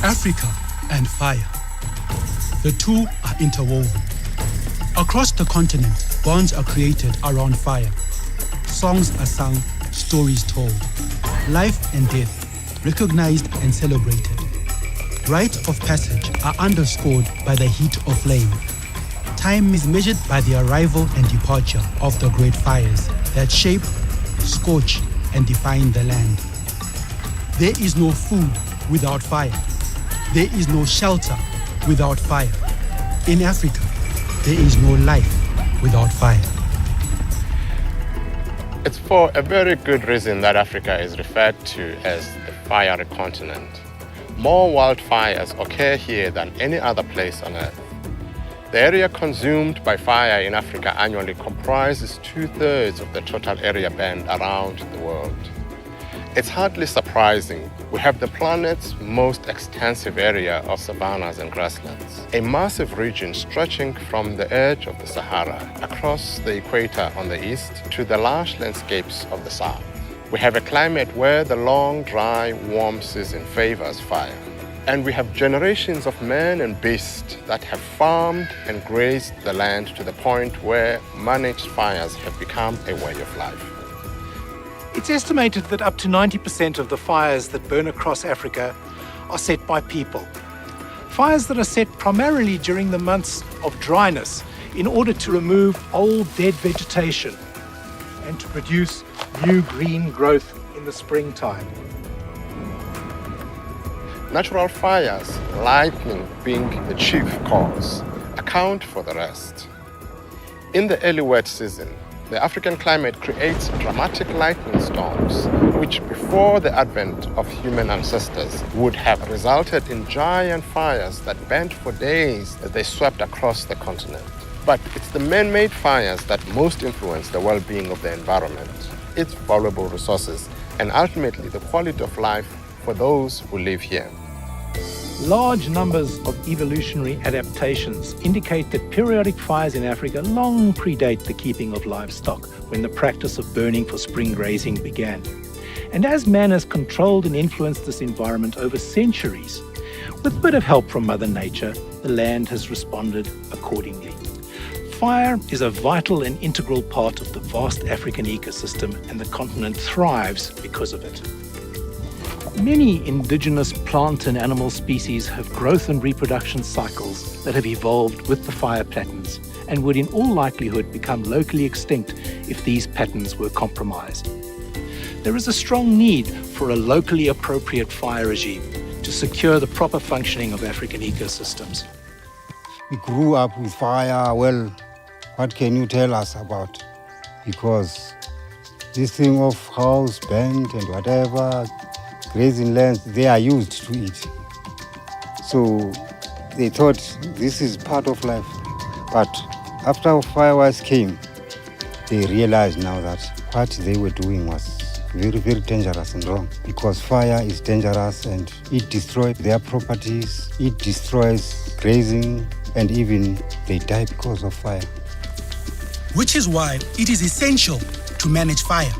Africa and fire. The two are interwoven. Across the continent, bonds are created around fire. Songs are sung, stories told. Life and death, recognized and celebrated. Rites of passage are underscored by the heat of flame. Time is measured by the arrival and departure of the great fires that shape, scorch, and define the land. There is no food without fire. There is no shelter without fire. In Africa, there is no life without fire. It's for a very good reason that Africa is referred to as the fiery continent. More wildfires occur here than any other place on Earth. The area consumed by fire in Africa annually comprises 2/3 of the total area burned around the world. It's hardly surprising we have the planet's most extensive area of savannas and grasslands, a massive region stretching from the edge of the Sahara across the equator on the east to the lush landscapes of the south. We have a climate where the long, dry, warm season favors fire. And we have generations of men and beasts that have farmed and grazed the land to the point where managed fires have become a way of life. It's estimated that up to 90% of the fires that burn across Africa are set by people. Fires that are set primarily during the months of dryness in order to remove old dead vegetation and to produce new green growth in the springtime. Natural fires, lightning being the chief cause, account for the rest. In the early wet season, the African climate creates dramatic lightning storms, which before the advent of human ancestors would have resulted in giant fires that burned for days as they swept across the continent. But it's the man-made fires that most influence the well-being of the environment, its valuable resources, and ultimately the quality of life for those who live here. Large numbers of evolutionary adaptations indicate that periodic fires in Africa long predate the keeping of livestock when the practice of burning for spring grazing began. And as man has controlled and influenced this environment over centuries, with a bit of help from Mother Nature, the land has responded accordingly. Fire is a vital and integral part of the vast African ecosystem, and the continent thrives because of it. Many indigenous plant and animal species have growth and reproduction cycles that have evolved with the fire patterns and would in all likelihood become locally extinct if these patterns were compromised. There is a strong need for a locally appropriate fire regime to secure the proper functioning of African ecosystems. We grew up with fire. Well, what can you tell us about? Because this thing of house burnt and whatever, grazing lands, they are used to it. So they thought this is part of life. But after fireworks came, they realized now that what they were doing was very, very dangerous and wrong, because fire is dangerous and it destroys their properties, it destroys grazing, and even they die because of fire. Which is why it is essential to manage fire.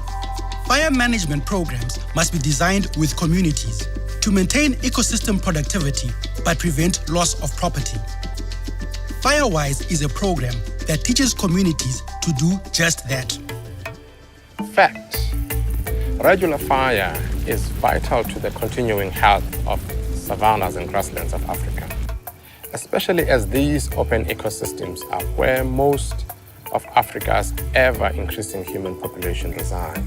Fire management programs must be designed with communities to maintain ecosystem productivity but prevent loss of property. FireWise is a program that teaches communities to do just that. Fact: regular fire is vital to the continuing health of savannas and grasslands of Africa, especially as these open ecosystems are where most of Africa's ever-increasing human population reside.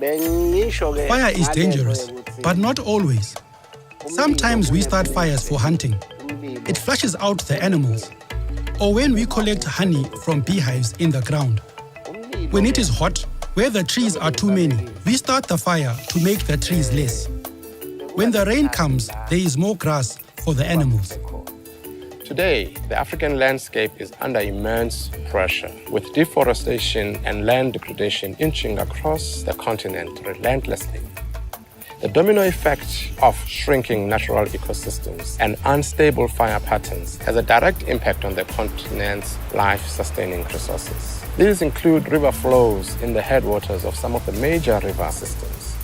Fire is dangerous, but not always. Sometimes we start fires for hunting. It flushes out the animals. Or when we collect honey from beehives in the ground. When it is hot, where the trees are too many, we start the fire to make the trees less. When the rain comes, there is more grass for the animals. Today, the African landscape is under immense pressure, with deforestation and land degradation inching across the continent relentlessly. The domino effect of shrinking natural ecosystems and unstable fire patterns has a direct impact on the continent's life-sustaining resources. These include river flows in the headwaters of some of the major river systems.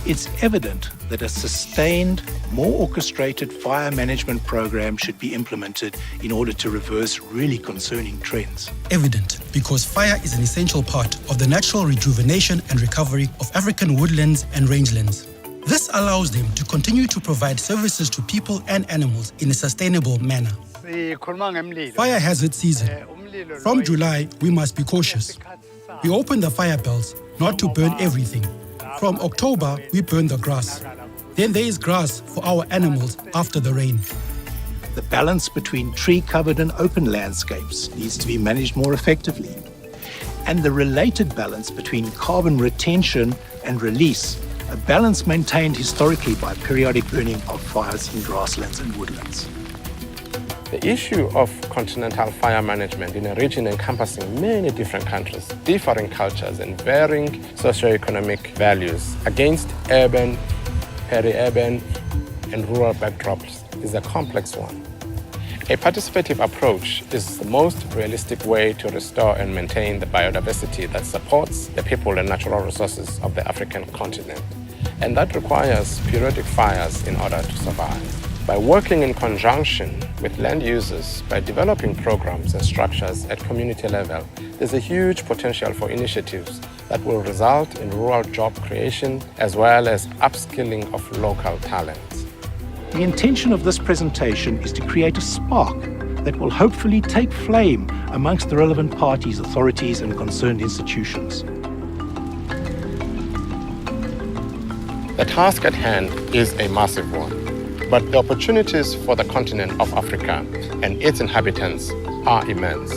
It's evident that a sustained, more orchestrated fire management program should be implemented in order to reverse really concerning trends. Evident because fire is an essential part of the natural rejuvenation and recovery of African woodlands and rangelands. This allows them to continue to provide services to people and animals in a sustainable manner. Fire has its season. From July, we must be cautious. We open the fire bells not to burn everything. From October, we burn the grass. Then there is grass for our animals after the rain. The balance between tree-covered and open landscapes needs to be managed more effectively. And the related balance between carbon retention and release, a balance maintained historically by periodic burning of fires in grasslands and woodlands. The issue of continental fire management in a region encompassing many different countries, differing cultures and varying socioeconomic values against urban, peri-urban and rural backdrops is a complex one. A participative approach is the most realistic way to restore and maintain the biodiversity that supports the people and natural resources of the African continent, and that requires periodic fires in order to survive. By working in conjunction with land users, by developing programs and structures at community level, there's a huge potential for initiatives that will result in rural job creation as well as upskilling of local talents. The intention of this presentation is to create a spark that will hopefully take flame amongst the relevant parties, authorities and concerned institutions. The task at hand is a massive one. But the opportunities for the continent of Africa and its inhabitants are immense.